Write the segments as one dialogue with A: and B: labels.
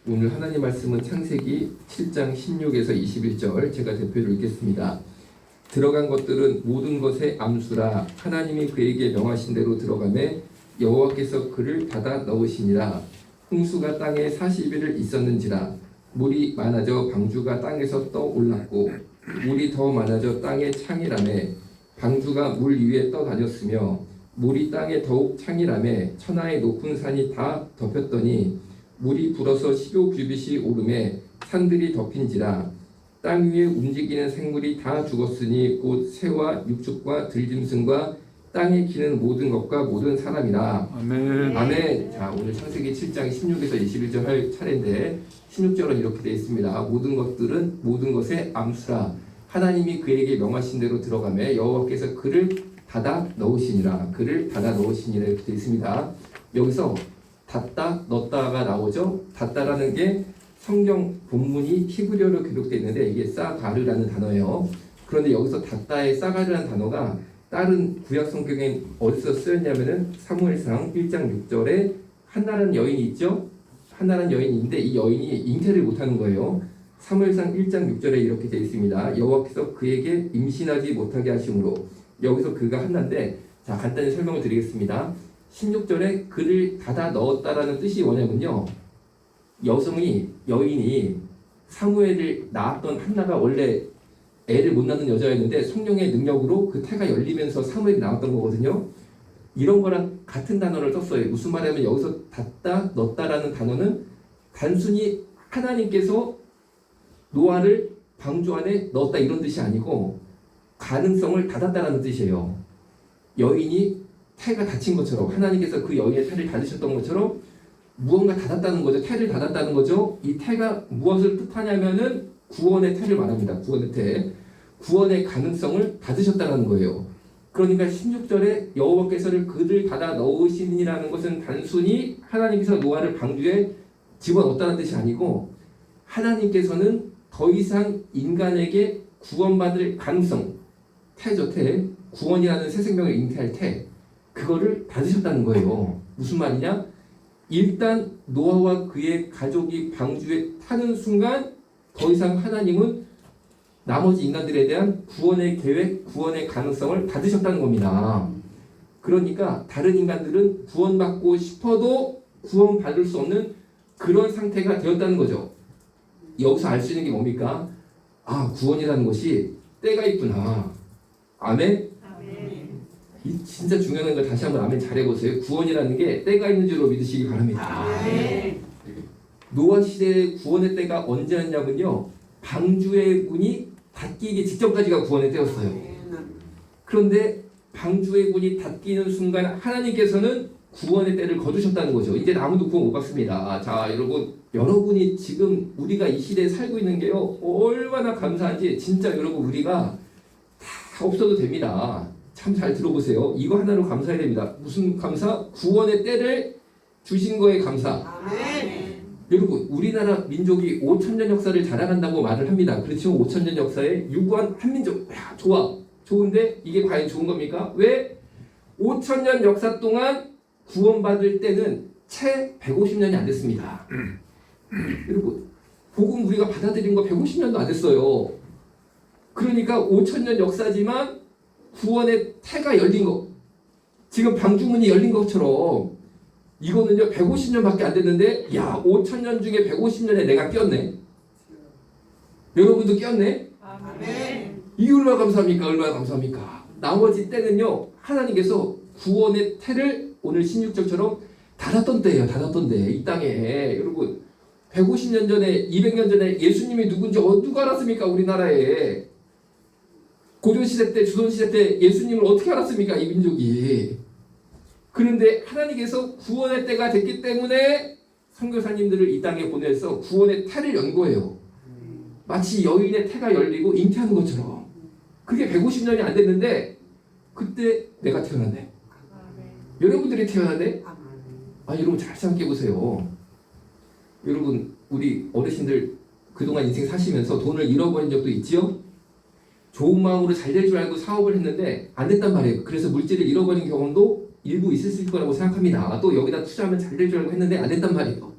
A: 오늘 하나님 말씀은 창세기 7장 16에서 21절 제가 대표로 읽겠습니다. 들어간 것들은 모든 것의 암수라 하나님이 그에게 명하신 대로 들어가매 여호와께서 그를 닫아 넣으시니라. 홍수가 땅에 40일을 있었는지라 물이 많아져 방주가 땅에서 떠올랐고 물이 더 많아져 땅에 창이라매 방주가 물 위에 떠다녔으며 물이 땅에 더욱 창이라매 천하의 높은 산이 다 덮였더니 물이 불어서 15규빗이 오르매 산들이 덮인지라. 땅 위에 움직이는 생물이 다 죽었으니 곧 새와 육축과 들짐승과 땅에 기는 모든 것과 모든 사람이라.
B: 아멘.
A: 아멘. 자, 오늘 창세기 7장 16에서 21절 할 차례인데 16절은 이렇게 되어 있습니다. 모든 것들은 모든 것의 암수라 하나님이 그에게 명하신 대로 들어가매 여호와께서 그를 닫아 넣으시니라. 그를 닫아 넣으시니라 이렇게 되어 있습니다. 여기서 닫다 넣다가 나오죠. 닫다라는 게 성경 본문이 히브리어로 기록되어 있는데 이게 사가르라는 단어예요. 그런데 여기서 닫다의 사가르라는 단어가 다른 구약 성경에 어디서 쓰였냐면은 사무엘상 1장 6절에 한나라는 여인이 있죠. 한나라는 여인인데 이 여인이 잉태를 못하는 거예요. 사무엘상 1장 6절에 이렇게 되어 있습니다. 여호와께서 그에게 임신하지 못하게 하심으로. 여기서 그가 한나인데, 자 간단히 설명을 드리겠습니다. 16절에 그를 닫아 넣었다라는 뜻이 뭐냐면요, 여인이 사무엘을 낳았던 한나가 원래 애를 못 낳는 여자였는데 성령의 능력으로 그 태가 열리면서 사무엘이 나왔던 거거든요. 이런 거랑 같은 단어를 썼어요. 무슨 말이냐면 여기서 닫다 넣었다라는 단어는 단순히 하나님께서 노아를 방주 안에 넣었다 이런 뜻이 아니고 가능성을 닫았다라는 뜻이에요. 여인이 태가 닫힌 것처럼 하나님께서 그 여인의 태를 닫으셨던 것처럼 무언가 닫았다는 거죠. 태를 닫았다는 거죠. 이 태가 무엇을 뜻하냐면은 구원의 태를 말합니다. 구원의 태. 구원의 가능성을 닫으셨다는 거예요. 그러니까 16절에 여호와께서를 그들 닫아 넣으시니라는 것은 단순히 하나님께서 노아를 방주에 집어넣었다는 뜻이 아니고 하나님께서는 더 이상 인간에게 구원받을 가능성, 태죠, 태. 구원이라는 새 생명을 잉태할 태. 그거를 닫으셨다는 거예요. 무슨 말이냐? 일단 노아와 그의 가족이 방주에 타는 순간 더 이상 하나님은 나머지 인간들에 대한 구원의 계획, 구원의 가능성을 닫으셨다는 겁니다. 그러니까 다른 인간들은 구원받고 싶어도 구원받을 수 없는 그런 상태가 되었다는 거죠. 여기서 알 수 있는 게 뭡니까? 아, 구원이라는 것이 때가 있구나. 아멘? 이 진짜 중요한 걸 다시 한번 아멘 잘해보세요. 구원이라는 게 때가 있는 줄로 믿으시기 바랍니다. 노아 시대의 구원의 때가 언제였냐면요, 방주의 문이 닫히기 직전까지가 구원의 때였어요. 그런데 방주의 문이 닫히는 순간 하나님께서는 구원의 때를 거두셨다는 거죠. 이제 아무도 구원 못 받습니다. 자, 여러분이 지금 우리가 이 시대에 살고 있는 게요, 얼마나 감사한지. 진짜 여러분, 우리가 다 없어도 됩니다. 참 잘 들어보세요. 이거 하나로 감사해야 됩니다. 무슨 감사? 구원의 때를 주신 거에 감사.
C: 아멘.
A: 여러분, 우리나라 민족이 5,000년 역사를 자랑한다고 말을 합니다. 그렇죠? 5,000년 역사에 유구한 한민족. 야, 좋아. 좋은데 이게 과연 좋은 겁니까? 왜? 5,000년 역사 동안 구원받을 때는 채 150년이 안 됐습니다. 여러분, 복음 우리가 받아들인 거 150년도 안 됐어요. 그러니까 5,000년 역사지만 구원의 태가 열린 거, 지금 방주문이 열린 것처럼 이거는요 150년밖에 안 됐는데, 야, 5,000년 중에 150년에 내가 꼈네. 여러분도 꼈네.
C: 아멘.
A: 이게 얼마나 감사합니까? 얼마나 감사합니까? 나머지 때는요 하나님께서 구원의 태를 오늘 16절처럼 닫았던 때예요. 닫았던 때. 이 땅에 여러분 150년 전에, 200년 전에 예수님이 누군지 누가 알았습니까? 우리나라에 고려시대 때, 조선시대 때 예수님을 어떻게 알았습니까? 이 민족이. 그런데 하나님께서 구원의 때가 됐기 때문에 선교사님들을 이 땅에 보내서 구원의 태를 연 거예요. 마치 여인의 태가 열리고 잉태하는 것처럼. 그게 150년이 안 됐는데 그때 내가 태어났네. 여러분들이 태어났네. 아, 여러분 잘 생각해 보세요. 여러분, 우리 어르신들 그동안 인생 사시면서 돈을 잃어버린 적도 있지요? 좋은 마음으로 잘 될 줄 알고 사업을 했는데 안 됐단 말이에요. 그래서 물질을 잃어버린 경험도 일부 있을 거라고 생각합니다. 또 여기다 투자하면 잘 될 줄 알고 했는데 안 됐단 말이에요.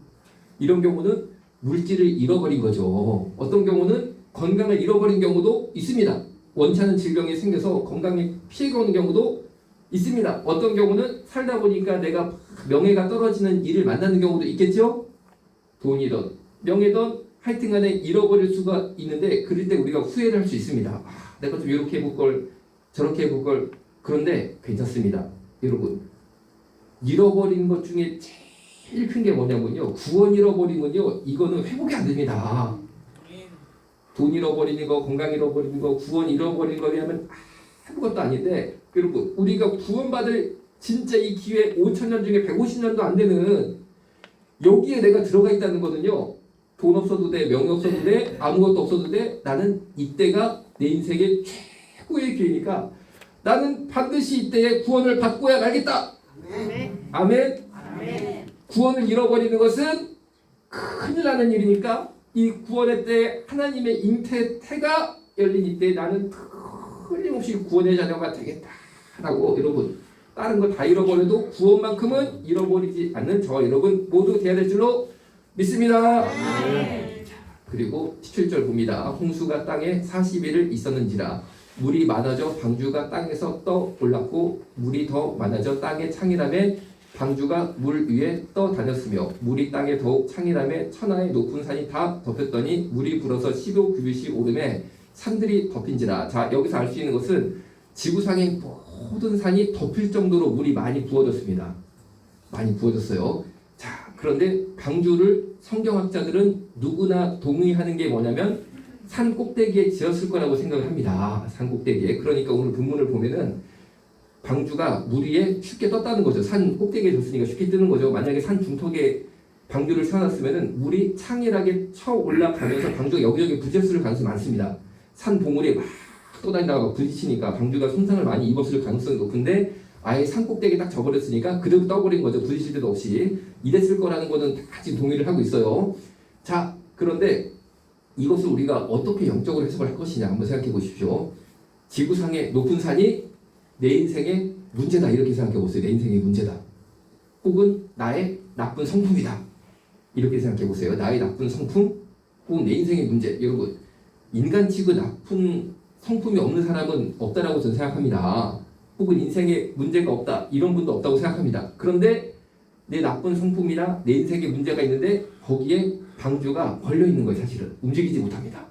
A: 이런 경우는 물질을 잃어버린 거죠. 어떤 경우는 건강을 잃어버린 경우도 있습니다. 원치 않은 질병이 생겨서 건강에 피해가 오는 경우도 있습니다. 어떤 경우는 살다 보니까 내가 명예가 떨어지는 일을 만나는 경우도 있겠죠. 돈이든 명예든 하여튼 간에 잃어버릴 수가 있는데 그럴 때 우리가 후회를 할 수 있습니다. 내가 좀 이렇게 해볼 걸 저렇게 해볼 걸. 그런데 괜찮습니다. 여러분, 잃어버린 것 중에 제일 큰 게 뭐냐면요, 구원 잃어버리면요, 이거는 회복이 안 됩니다. 돈 잃어버리는 거, 건강 잃어버리는 거, 구원 잃어버리는 거에 하면 아무것도 아닌데, 여러분, 우리가 구원받을 진짜 이 기회 5,000년 중에 150년도 안 되는 여기에 내가 들어가 있다는 거는요, 돈 없어도 돼, 명예 없어도 돼, 아무것도 없어도 돼, 나는 이때가 내 인생의 최고의 기회니까 나는 반드시 이때에 구원을 받고야 말겠다. 아멘. 구원을 잃어버리는 것은 큰일 나는 일이니까 이 구원의 때 하나님의 잉태가 열린 이때 나는 틀림없이 구원의 자녀가 되겠다라고. 여러분, 다른 거 다 잃어버려도 구원만큼은 잃어버리지 않는 저 여러분 모두 돼야 될 줄로 믿습니다. 그리고 17절 봅니다. 홍수가 땅에 40일을 있었는지라 물이 많아져 방주가 땅에서 떠 올랐고 물이 더 많아져 땅의 창이람에 방주가 물 위에 떠 다녔으며 물이 땅에 더욱 창이람에 천하의 높은 산이 다 덮였더니 물이 불어서 15규빗이 오름에 산들이 덮인지라. 자, 여기서 알 수 있는 것은 지구상의 모든 산이 덮일 정도로 물이 많이 부어졌습니다. 많이 부어졌어요. 자, 그런데 방주를 성경학자들은 누구나 동의하는 게 뭐냐면 산 꼭대기에 지었을 거라고 생각을 합니다. 산 꼭대기에. 그러니까 오늘 본문을 보면은 방주가 물 위에 쉽게 떴다는 거죠. 산 꼭대기에 졌으니까 쉽게 뜨는 거죠. 만약에 산 중턱에 방주를 세워놨으면은 물이 창일하게 쳐 올라가면서 방주가 여기저기 부딪혔을 가능성이 많습니다. 산 봉우리에 막 떠다니다가 부딪히니까 방주가 손상을 많이 입었을 가능성이 높은데 아예 산 꼭대기에 딱 져버렸으니까 그대로 떠버린 거죠. 부딪힐 데도 없이. 이랬을 거라는 거는 다 지금 동의를 하고 있어요. 자, 그런데 이것을 우리가 어떻게 영적으로 해석을 할 것이냐 한번 생각해 보십시오. 지구상의 높은 산이 내 인생의 문제다 이렇게 생각해 보세요. 내 인생의 문제다. 혹은 나의 나쁜 성품이다. 이렇게 생각해 보세요. 나의 나쁜 성품 혹은 내 인생의 문제. 여러분, 인간치고 나쁜 성품이 없는 사람은 없다라고 저는 생각합니다. 혹은 인생에 문제가 없다 이런 분도 없다고 생각합니다. 그런데 내 나쁜 성품이나 내 인생에 문제가 있는데 거기에 방주가 걸려 있는 거예요. 사실은 움직이지 못합니다.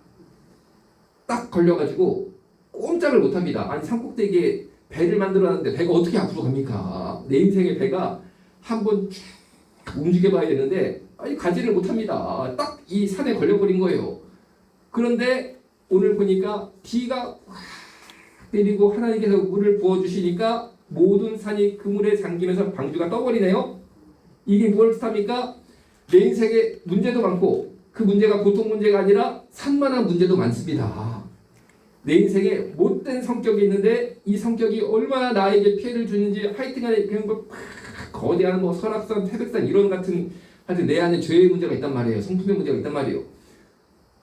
A: 딱 걸려가지고 꼼짝을 못합니다. 아니 산꼭대기에 배를 만들어놨는데 배가 어떻게 앞으로 갑니까? 내 인생의 배가 한번 움직여봐야 되는데 아니 가지를 못합니다. 딱 이 산에 걸려버린 거예요. 그런데 오늘 보니까 비가 확 내리고 하나님께서 물을 부어주시니까 모든 산이 그 물에 잠기면서 방주가 떠버리네요. 이게 뭘 뜻합니까? 내 인생에 문제도 많고 그 문제가 보통 문제가 아니라 산만한 문제도 많습니다. 내 인생에 못된 성격이 있는데 이 성격이 얼마나 나에게 피해를 주는지 하여튼간에 그냥 뭐 거대한 뭐 설악산, 태백산 이런 같은 하여튼 내 안에 죄의 문제가 있단 말이에요. 성품의 문제가 있단 말이에요.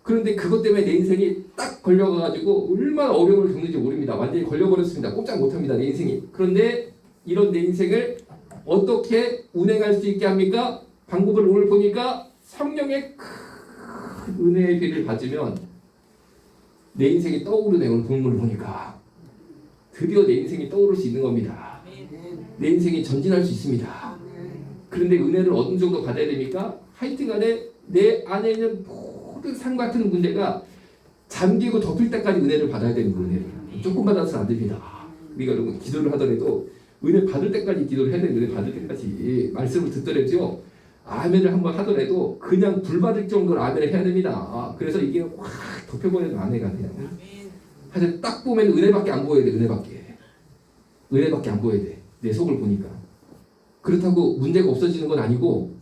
A: 그런데 그것 때문에 내 인생이 딱 걸려가지고 얼마나 어려움을 겪는지 모릅니다. 완전히 걸려버렸습니다. 꼼짝 못합니다. 내 인생이. 그런데 이런 내 인생을 어떻게 운행할 수 있게 합니까? 방법을 오늘 보니까 성령의 큰 은혜의 비를 받으면 내 인생이 떠오르네요. 오늘 본문을 보니까 드디어 내 인생이 떠오를 수 있는 겁니다. 내 인생이 전진할 수 있습니다. 그런데 은혜를 어느 정도 받아야 됩니까? 하여튼간에 내 안에 있는 모든 산 같은 문제가 잠기고 덮일 때까지 은혜를 받아야 되는 거예요. 조금 받아서는 안 됩니다. 우리가 여러분 기도를 하더라도 은혜 받을 때까지 기도를 해야 되는 은혜 받을 때까지 말씀을 듣더라도요. 아멘을 한번 하더라도 그냥 불 받을 정도로 아멘을 해야 됩니다. 그래서 이게 확 덮여버리는 아내가 그냥. 하여튼 딱 보면 은혜밖에 안 보여야 돼. 은혜밖에 안 보여야 돼. 내 속을 보니까. 그렇다고 문제가 없어지는 건 아니고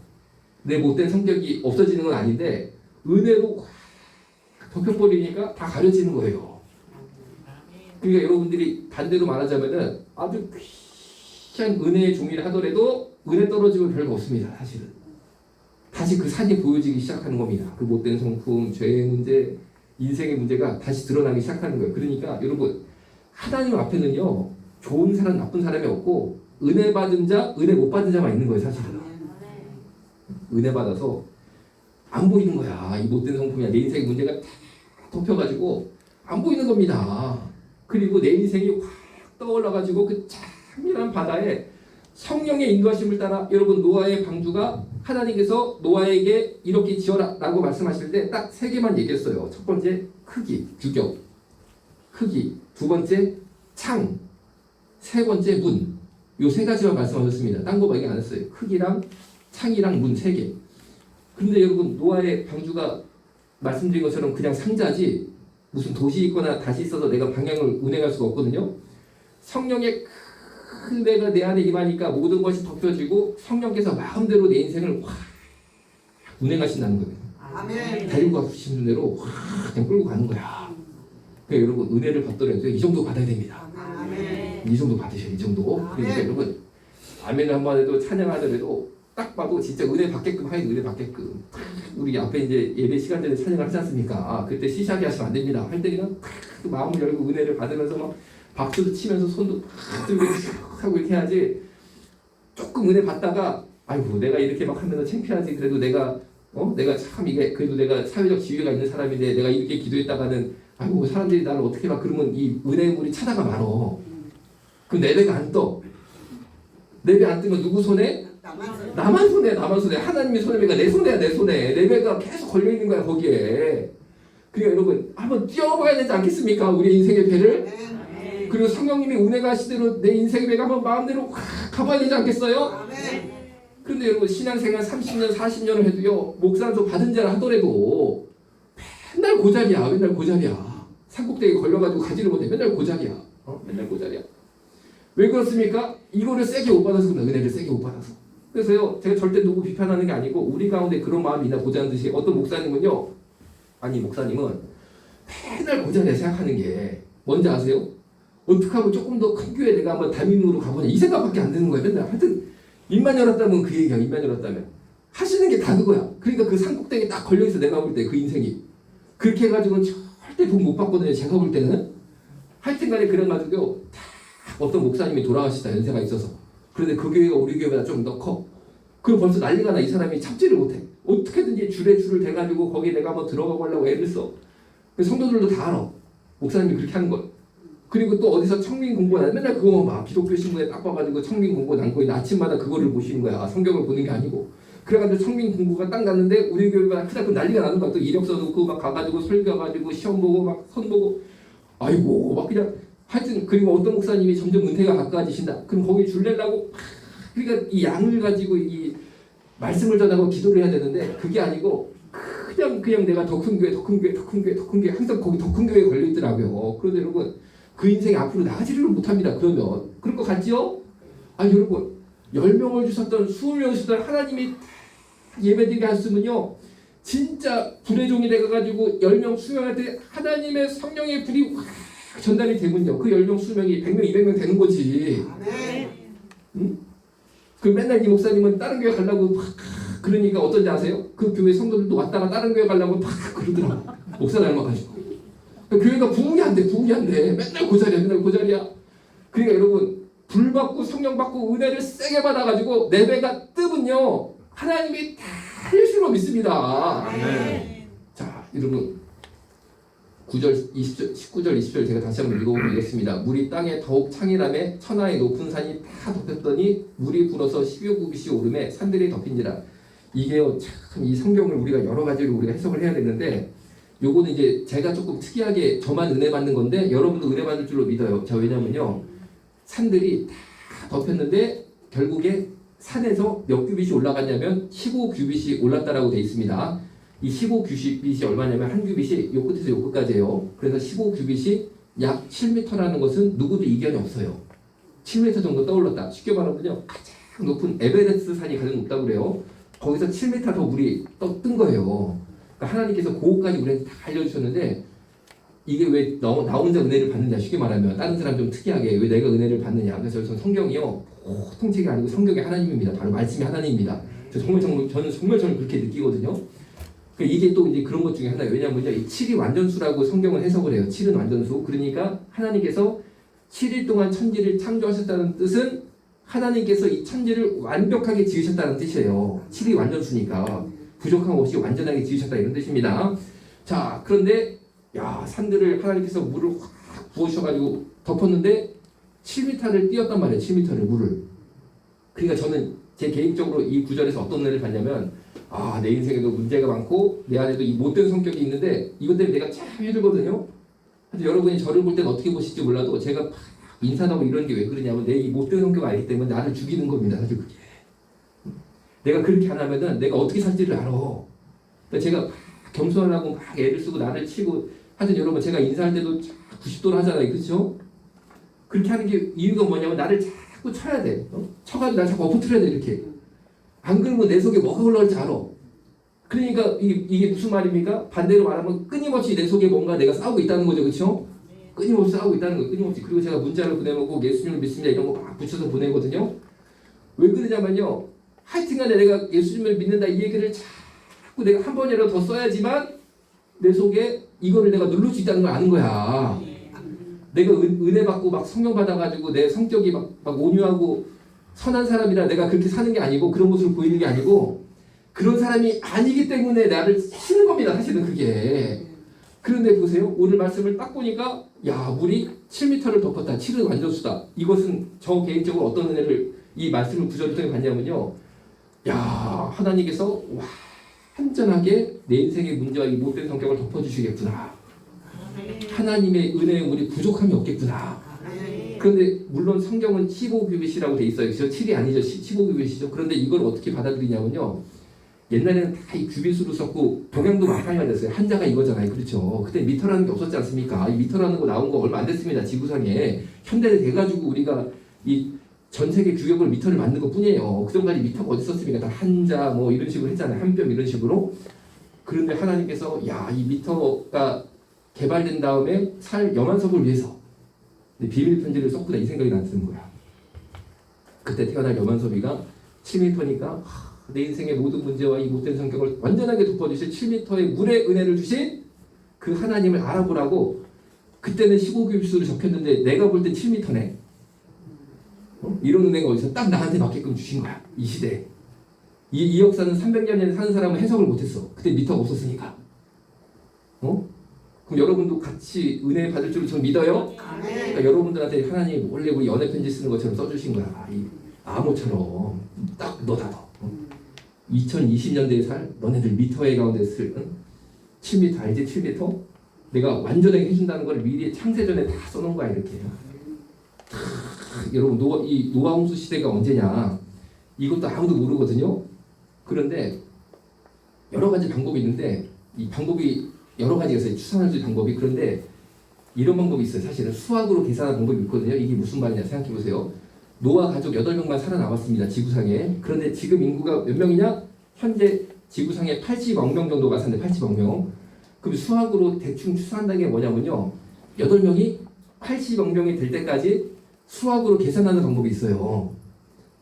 A: 내 못된 성격이 없어지는 건 아닌데 은혜로 확 덮여버리니까 다 가려지는 거예요. 그러니까 여러분들이 반대로 말하자면은 아주 귀한 은혜의 종이를 하더라도 은혜 떨어지면 별거 없습니다. 사실은. 다시 그 산이 보여지기 시작하는 겁니다. 그 못된 성품, 죄의 문제, 인생의 문제가 다시 드러나기 시작하는 거예요. 그러니까 여러분 하나님 앞에는요 좋은 사람, 나쁜 사람이 없고 은혜 받은 자, 은혜 못 받은 자만 있는 거예요. 사실은. 은혜 받아서 안 보이는 거야. 이 못된 성품이야. 내 인생의 문제가 다 덮여가지고 안 보이는 겁니다. 그리고 내 인생이 확 떠올라가지고 그 찬밀한 바다에 성령의 인도하심을 따라 여러분 노아의 방주가 하나님께서 노아에게 이렇게 지어라 라고 말씀하실 때 딱 세 개만 얘기했어요. 첫 번째 크기, 규격, 크기. 두 번째 창, 세 번째 문. 요 세 가지만 말씀하셨습니다. 딴 거 얘기 안 했어요. 크기랑 창이랑 문 세 개. 그런데 여러분 노아의 방주가 말씀드린 것처럼 그냥 상자지 무슨 도시 있거나 다시 있어서 내가 방향을 운행할 수가 없거든요. 성령의 큰 배가 내 안에 임하니까 모든 것이 덮여지고 성령께서 마음대로 내 인생을 확 운행하신다는 거예요.
C: 아멘.
A: 달리고 가시는 대로 확 그냥 끌고 가는 거야. 그러니까 여러분 은혜를 받더라도 이 정도 받아야 됩니다.
C: 아멘.
A: 이 정도 받으셔야 이 정도. 그러니까 여러분 아멘 한번 해도 찬양하더라도 딱 봐도 진짜 은혜 받게끔 하야 돼. 은혜 받게끔. 우리 앞에 이제 예배 시간 전에 찬양을 하지 않습니까? 그때 시시하게 하시면 안 됩니다. 할 때 그냥 탁 마음을 열고 은혜를 받으면서 막 박수도 치면서 손도 팍 들고 하고 이렇게 해야지. 조금 은혜 받다가 아이고 내가 이렇게 막 하면서 창피하지. 그래도 내가 내가 참 이게 그래도 내가 사회적 지위가 있는 사람인데 내가 이렇게 기도했다가는 아이고 사람들이 나를 어떻게 막 그러면 이 은혜의 물이 차다가 말어. 그럼 내 배가 안 떠. 내 배 안 뜨면 누구 손에? 나만 손해. 하나님의 손에 배가 내 손해야 내 손에. 내 배가 계속 걸려 있는 거야 거기에. 그러니까 여러분 한번 뛰어봐야 되지 않겠습니까? 우리 인생의 배를. 그리고 성령님이 운행하 시대로 내 인생의 배가 한번 마음대로 확 가봐야 되지 않겠어요? 그런데 여러분 신앙생활 30년 40년을 해도요 목사도 받은 자를 하더라도 맨날 고자리야. 맨날 고자리야. 산꼭대기에 걸려가지고 가지를 못해. 맨날 고자리야. 맨날 고자리야. 왜 그렇습니까? 이거를 세게 못 받아서 그런다. 은혜를 세게 못 받아서. 그래서요 제가 절대 누구 비판하는 게 아니고 우리 가운데 그런 마음이 있나 보자는 듯이 어떤 목사님은요 목사님은 맨날 고자리에 생각하는 게 뭔지 아세요? 어떻게 하면 조금 더 큰 교회 내가 한번 담임으로 가보냐 이 생각밖에 안 드는 거야. 맨날 하여튼 입만 열었다면 그 얘기야. 입만 열었다면 하시는 게 다 그거야. 그러니까 그 산꼭대기에 딱 걸려있어. 내가 볼 때 그 인생이 그렇게 해가지고는 절대 복 못 받거든요. 제가 볼 때는 하여튼 간에 그래가지고 다 어떤 목사님이 돌아가시다 연세가 있어서 그런데 그 교회가 우리 교회보다 좀 더 커. 그럼 벌써 난리가 나. 이 사람이 참지를 못해. 어떻게든지 줄에 대가지고 거기 내가 한번 들어가고 하려고 애를 써. 성도들도 다 알아. 목사님이 그렇게 하는 걸. 그리고 또 어디서 청민 공부 맨날 그거만 봐. 기독교 신문에 딱 봐가지고 청민 공부 난거 있는 아침마다 그거를 보시는 거야. 성경을 보는 게 아니고. 그래가지고 청민 공부가 딱 났는데 우리 교회가 크다 그 난리가 나는 거야. 또 이력서 넣고 막 가가지고 설교가지고 시험 보고 막 선 보고 아이고 막 그냥 하여튼 그리고 어떤 목사님이 점점 은혜가 가까워지신다. 그럼 거기 줄내려고 그러니까 이 양을 가지고 이 말씀을 전하고 기도를 해야 되는데 그게 아니고 그냥 내가 더 큰 교회 항상 거기 더 큰 교회에 걸려 있더라고요. 그런데 여러분 그 인생이 앞으로 나아지지를 못합니다. 그러면 그럴 것 같지요? 여러분 10명을 주셨던 20명을 주셨던 하나님이 예배드리게 하셨으면요 진짜 불의 종이 돼가지고 10명 20명한테 하나님의 성령의 불이 확 전달이 되면요 그 10명 20명이 100명 200명 되는 거지. 응? 그 맨날 이 목사님은 다른 교회 가려고 막 그러니까 어떤지 아세요? 그 교회 성도들도 왔다가 다른 교회 가려고 막 그러더라고. 목사 닮아가지고. 교회가 부흥이 안 돼. 맨날 고자리야. 그러니까 여러분 불 받고 성령 받고 은혜를 세게 받아가지고 내 배가 뜨면요 하나님이 다 해주실 믿습니다. 자 여러분 9절 20절 19절 20절 제가 다시 한번 읽어보겠습니다. 물이 땅에 더욱 창이라매 천하의 높은 산이 다 덮였더니 물이 불어서 12구빗이 오름에 산들이 덮인지라. 이게요 참 이 성경을 우리가 여러 가지로 우리가 해석을 해야 되는데 요거는 이제 제가 조금 특이하게 저만 은혜 받는 건데 여러분도 은혜 받을 줄로 믿어요. 자 왜냐면요 산들이 다 덮였는데 결국에 산에서 몇 규빗이 올라갔냐면 15규빗이 올랐다라고 돼 있습니다. 이 15규빗이 얼마냐면 한 규빗이 요 끝에서 요 끝까지예요. 그래서 15규빗이 약 7m라는 것은 누구도 이견이 없어요. 7m 정도 떠올랐다. 쉽게 말하면요 가장 높은 에베레스트 산이 가장 높다고 그래요. 거기서 7m 더 물이 뜬 거예요. 그러니까 하나님께서 그것까지 우리한테 다 알려주셨는데 이게 왜 나 혼자 은혜를 받느냐 쉽게 말하면 다른 사람 좀 특이하게 왜 내가 은혜를 받느냐. 그래서 성경이요 보통 책이 아니고 성경이 하나님입니다. 바로 말씀이 하나님입니다. 저는 정말 그렇게 느끼거든요. 이게 또 이제 그런 것 중에 하나예요. 왜냐하면요 이 7이 완전수라고 성경을 해석을 해요. 7은 완전수. 그러니까 하나님께서 7일 동안 천지를 창조하셨다는 뜻은 하나님께서 이 천지를 완벽하게 지으셨다는 뜻이에요. 7이 완전수니까. 부족함 없이 완전하게 지으셨다 이런 뜻입니다. 자, 그런데 야, 산들을 하나님께서 물을 확 부으셔가지고 덮었는데 7m를 띄었단 말이에요. 7m를 물을. 그러니까 저는 제 개인적으로 이 구절에서 어떤 은혜를 받냐면 아, 내 인생에도 문제가 많고 내 안에도 이 못된 성격이 있는데 이것 때문에 내가 참 힘들거든요. 하여튼 여러분이 저를 볼 때는 어떻게 보실지 몰라도 제가 막 인사하고 이런 게 왜 그러냐면 내 이 못된 성격을 알기 때문에 나를 죽이는 겁니다. 사실 그게. 내가 그렇게 안 하면은 내가 어떻게 살지를 알아. 그러니까 제가 막 겸손하고 막 애를 쓰고 나를 치고 하여튼 여러분 제가 인사할 때도 90도로 하잖아요. 그렇죠? 그렇게 하는 게 이유가 뭐냐면 나를 자꾸 쳐야 돼. 쳐가지고 날 자꾸 엎어뜨려야 돼 이렇게. 안 그러면 내 속에 뭐가 올라올지 알아. 그러니까 이게 무슨 말입니까? 반대로 말하면 끊임없이 내 속에 뭔가 내가 싸우고 있다는 거죠. 그렇죠? 끊임없이 싸우고 있다는 거예요. 끊임없이. 그리고 제가 문자를 보내놓고 예수님을 믿습니다 이런 거 막 붙여서 보내거든요. 왜 그러냐면요. 하여튼간에 내가 예수님을 믿는다 이 얘기를 자꾸 내가 한 번이라도 더 써야지만 내 속에 이거를 내가 누를 수 있다는 걸 아는 거야. 내가 은혜 받고 막 성령 받아가지고 내 성격이 막 온유하고 선한 사람이라 내가 그렇게 사는 게 아니고 그런 모습을 보이는 게 아니고 그런 사람이 아니기 때문에 나를 치는 겁니다. 사실은 그게. 그런데 보세요. 오늘 말씀을 딱 보니까 야 물이 7m를 덮었다. 7은 완전수다. 이것은 저 개인적으로 어떤 은혜를 이 말씀을 구절을 통해 봤냐면요. 야 하나님께서 완전하게 내 인생의 문제와 이 못된 성격을 덮어주시겠구나. 하나님의 은혜에 우리 부족함이 없겠구나. 그런데 물론 성경은 15규빗이라고 돼 있어요. 그죠? 7이 아니죠. 15규빗이죠. 그런데 이걸 어떻게 받아들이냐면요. 옛날에는 다 이 규빗으로 썼고 동양도 마찬가지였어요. 한자가 이거잖아요. 그렇죠? 그때 미터라는 게 없었지 않습니까? 이 미터라는 거 나온 거 얼마 안 됐습니다. 지구상에. 현대 돼가지고 우리가 이 전 세계 규격으로 미터를 만든 것 뿐이에요. 그전까지 미터가 어디 있었습니까? 다 한자 뭐 이런 식으로 했잖아요. 한 뼘 이런 식으로. 그런데 하나님께서 야 이 미터가 개발된 다음에 살 여만섭을 위해서 비밀 편지를 썼구나 이 생각이 나는 거야. 그때 태어날 여만섭이가 7m니까 내 인생의 모든 문제와 이 못된 성격을 완전하게 덮어주실 7m의 물의 은혜를 주신 그 하나님을 알아보라고 그때는 15규빗으로 적혔는데 내가 볼 땐 7m네. 이런 은혜가 어디서 딱 나한테 맞게끔 주신 거야. 이 시대에. 이 역사는 300년 전에 사는 사람은 해석을 못했어. 그때 미터가 없었으니까. 그럼 여러분도 같이 은혜 받을 줄을 전 믿어요? 그러니까 여러분들한테 하나님이 원래 우리 연애 편지 쓰는 것처럼 써주신 거야. 이 암호처럼 딱 너다 너. 2020년대에 살 너네들 미터의 가운데 쓸 7m 알지? 7m? 내가 완전하게 해준다는 걸 미리 창세전에 다 써놓은 거야 이렇게. 여러분 이 노아홍수 시대가 언제냐? 이것도 아무도 모르거든요. 그런데 여러 가지 방법이 있는데 이 방법이 여러 가지가 있어요. 추산할 수 있는 방법이. 그런데 이런 방법이 있어요. 사실은 수학으로 계산하는 방법이 있거든요. 이게 무슨 말이냐 생각해 보세요. 노아 가족 8명만 살아남았습니다. 지구상에. 그런데 지금 인구가 몇 명이냐? 현재 지구상에 80억 명 정도가 사는데 80억 명. 그럼 수학으로 대충 추산한다는 게 뭐냐면요. 8명이 80억 명이 될 때까지 수학으로 계산하는 방법이 있어요.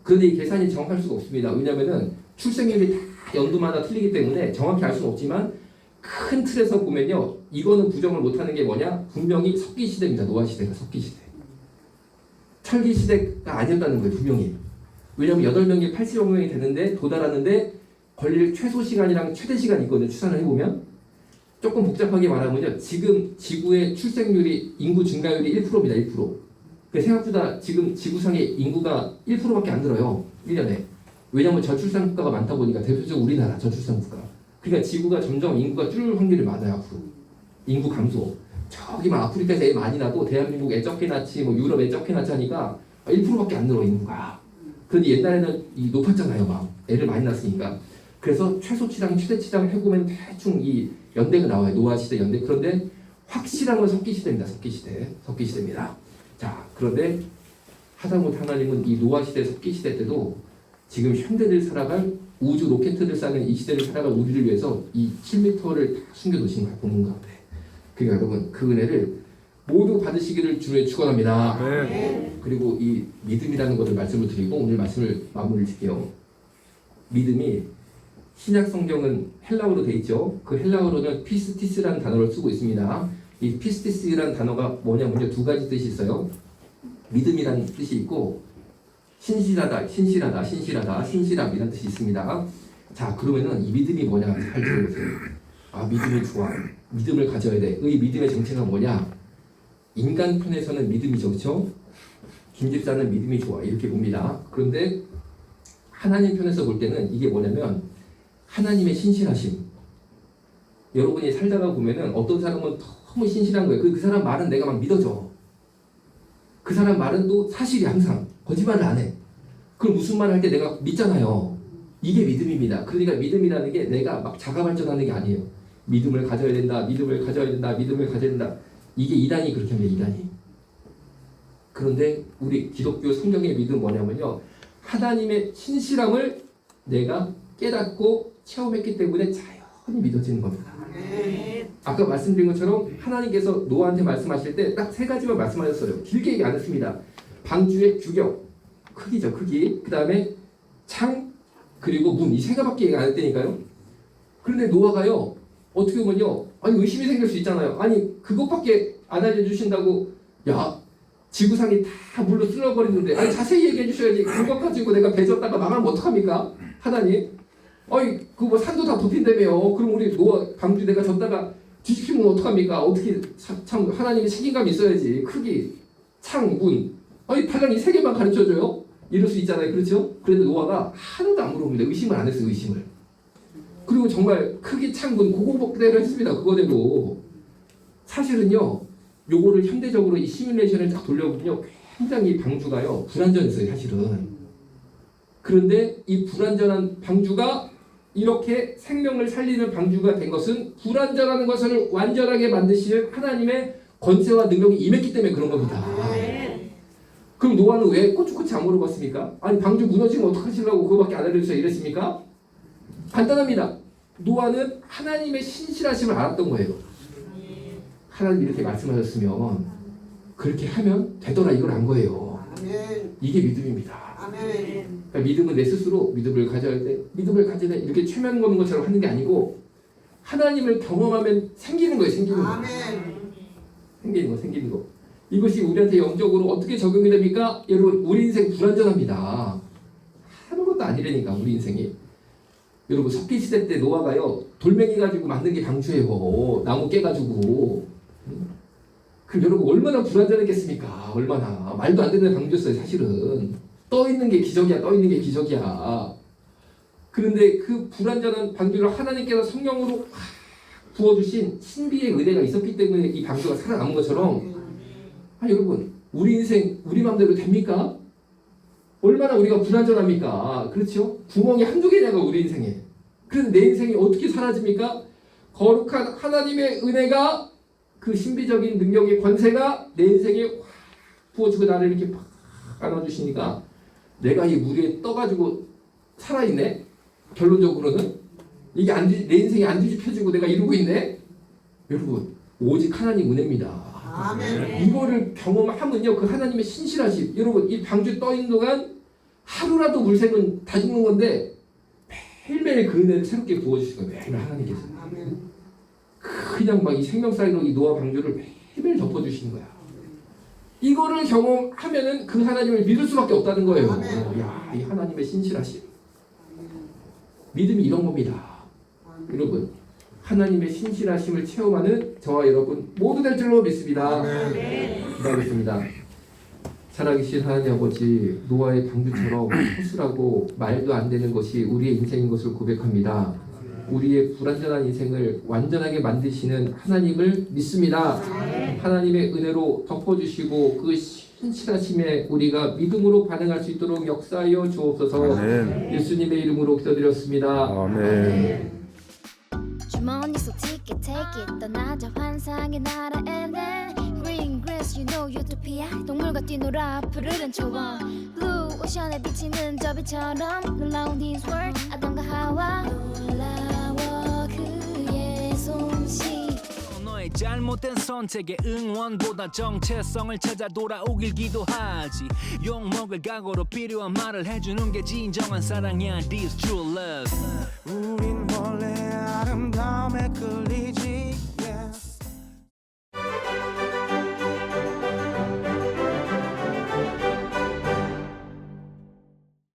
A: 그런데 이 계산이 정확할 수가 없습니다. 왜냐하면 출생률이 다 연도마다 틀리기 때문에 정확히 알 수는 없지만 큰 틀에서 보면요. 이거는 부정을 못하는 게 뭐냐? 분명히 석기시대입니다. 노아시대가 석기시대. 철기시대가 아니었다는 거예요. 분명히. 왜냐하면 8명이 80억 명이 되는데 도달하는데 걸릴 최소 시간이랑 최대 시간이 있거든요. 추산을 해보면. 조금 복잡하게 말하면요. 지금 지구의 출생률이 인구 증가율이 1%입니다. 1%. 생각보다 지금 지구상의 인구가 1%밖에 안 늘어요. 1년에. 왜냐하면 저출산 국가가 많다 보니까 대표적으로 우리나라 저출산 국가. 그러니까 지구가 점점 인구가 줄을 확률이 많아요. 앞으로. 인구 감소. 저기 막 아프리카에서 애 많이 낳고 대한민국 애 적게 낳지 뭐 유럽 애 적게 낳지 하니까 1%밖에 안 늘어 인구가. 그런데 옛날에는 이 높았잖아요. 막 애를 많이 낳았으니까. 그래서 최소치랑 최대치랑 해보면 대충 이 연대가 나와요. 노아시대 연대. 그런데 확실한 건 석기시대입니다. 석기시대입니다. 자, 그런데 하다못해 하나님은 이 노아시대 석기시대 때도 지금 현대들 살아갈 우주 로켓을 쏘는 이 시대를 살아갈 우리를 위해서 이 7m를 숨겨놓으신 거야. 보는 가운데. 그러니까 여러분 그 은혜를 모두 받으시기를 주에 축원합니다.
B: 네.
A: 그리고 이 믿음이라는 것을 말씀을 드리고 오늘 말씀을 마무리를 짓게요. 믿음이 신약 성경은 헬라어로 돼 있죠. 그 헬라어로는 피스티스라는 단어를 쓰고 있습니다. 이 피스티스라는 단어가 뭐냐면요. 두 가지 뜻이 있어요. 믿음이라는 뜻이 있고 신실하다, 신실함이라는 뜻이 있습니다. 자, 그러면은 이 믿음이 뭐냐 잘 들어보세요. 아, 믿음이 좋아. 믿음을 가져야 돼. 이 믿음의 정체가 뭐냐? 인간 편에서는 믿음이죠, 그렇죠? 김 집사는 믿음이 좋아 이렇게 봅니다. 그런데 하나님 편에서 볼 때는 이게 뭐냐면 하나님의 신실하심. 여러분이 살다가 보면은 어떤 사람은 너무 신실한 거예요. 그 사람 말은 내가 막 믿어져. 그 사람 말은 또 사실이 항상 거짓말을 안 해. 그럼 무슨 말 할 때 내가 믿잖아요. 이게 믿음입니다. 그러니까 믿음이라는 게 내가 막 자가 발전하는 게 아니에요. 믿음을 가져야 된다. 믿음을 가져야 된다. 믿음을 가져야 된다. 이게 이단이 그렇게 합니다. 이단이. 그런데 우리 기독교 성경의 믿음 뭐냐면요. 하나님의 신실함을 내가 깨닫고 체험했기 때문에 자연히 믿어지는 겁니다. 아까 말씀드린 것처럼 하나님께서 노아한테 말씀하실 때 딱 3가지만 말씀하셨어요. 길게 얘기 안 했습니다. 방주의 규격, 크기죠, 크기. 그 다음에 창, 그리고 문. 이 3가지밖에 얘기 안 했다니까요. 그런데 노아가요, 어떻게 보면요, 아니 의심이 생길 수 있잖아요. 아니 그것밖에 안 알려주신다고, 야 지구상이 다 물로 쓸어버리는데, 아니 자세히 얘기해 주셔야지. 그것 가지고 내가 배 졌다가 망하면 어떡합니까? 하나님. 아니 그 뭐 산도 다 덮인다며요. 그럼 우리 노아 방주 내가 졌다가 뒤집히면 어떡합니까? 어떻게 참 하나님의 책임감이 있어야지. 크기, 창, 문. 아니 달랑 이 3개만 가르쳐줘요? 이럴 수 있잖아요. 그렇죠? 그런데 노아가 하나도 안 물어봅니다. 의심을 안 했어요. 의심을. 그리고 정말 크기, 창, 문 그거대로 했습니다. 그거대로. 사실은요. 요거를 현대적으로 이 시뮬레이션을 딱 돌려보면요. 굉장히 방주가요. 불완전했어요. 사실은. 그런데 이 불완전한 방주가 이렇게 생명을 살리는 방주가 된 것은 불완전한 것을 완전하게 만드시는 하나님의 권세와 능력이 임했기 때문에 그런 겁니다. 그럼 노아는 왜 꼬치꼬치 안 물어봤습니까? 아니 방주 무너지면 어떡하시려고 그거밖에 안 알려주세요 이랬습니까? 간단합니다. 노아는 하나님의 신실하심을 알았던 거예요. 하나님 이렇게 말씀하셨으면 그렇게 하면 되더라 이걸 안 거예요. 이게 믿음입니다. 그러니까 믿음은 내 스스로 믿음을 가져야 돼. 믿음을 가져야 돼. 이렇게 최면 거는 것처럼 하는 게 아니고 하나님을 경험하면 생기는 거예요. 생기는 거. 생기는 거. 이것이 우리한테 영적으로 어떻게 적용이 됩니까? 여러분 우리 인생 불완전합니다. 아무것도 아니라니까 우리 인생이. 여러분 석기 시대 때 노아가요 돌멩이 가지고 만든 게 방주예요. 나무 깨가지고. 그럼 여러분 얼마나 불완전했겠습니까? 얼마나 말도 안 되는 방주였어요. 사실은 떠 있는 게 기적이야. 떠 있는 게 기적이야. 그런데 그 불완전한 방주를 하나님께서 성령으로 부어주신 신비의 은혜가 있었기 때문에 이 방주가 살아남은 것처럼, 여러분 우리 인생 우리 마음대로 됩니까? 얼마나 우리가 불완전합니까? 그렇죠? 구멍이 한두 개냐가 우리 인생에. 그런데 내 인생이 어떻게 사라집니까? 거룩한 하나님의 은혜가 그 신비적인 능력의 권세가 내 인생에 부어주고 나를 이렇게 팍 안아주시니까 내가 이 물 위에 떠가지고 살아있네? 결론적으로는 이게 내 인생이 안 뒤집혀지고 내가 이러고 있네? 여러분 오직 하나님 은혜입니다.
C: 아멘.
A: 이거를 경험하면요 그 하나님의 신실하심. 여러분 이 방주 떠있는 동안 하루라도 물새는 다 죽는 건데 매일매일 그 은혜를 새롭게 부어주시는 거예요. 매일매일 하나님께서. 그냥 막 이 생명 사이로 이 노아 방주를 매일매일 덮어주시는 거야. 이거를 경험하면은 그 하나님을 믿을 수밖에 없다는 거예요. 야, 이 하나님의 신실하심. 믿음이 이런 겁니다. 여러분, 하나님의 신실하심을 체험하는 저와 여러분 모두 될 줄로 믿습니다. 기도하겠습니다. 살아계신 하나님 아버지, 노아의 방주처럼 허술하고 말도 안 되는 것이 우리의 인생인 것을 고백합니다. 우리의 불완전한 인생을 완전하게 만드시는 하나님을 믿습니다. 하나님의 은혜로 덮어주시고 그 신실하심에 우리가 믿음으로 반응할 수 있도록 역사하여 주옵소서. 아멘. 예수님의 이름으로 기도드렸습니다.
B: 아멘.
D: 주머니 속 ticket take it 떠나자 환상의 나라에는 Green grass you know utopia 동물과 뛰놀아 푸르른 초원 Blue 오션에 비치는 저 빛처럼 놀라운 this world 아담과 하와 놀라워 그의 솜씨
E: 너의 잘못된 선택에 응원보다 정체성을 찾아 돌아오길 기도하지. 욕먹을 각오로 필요한 말을 해주는 게 진정한 사랑이야. This true love.
F: 우린 원래 아름다움에 끌리지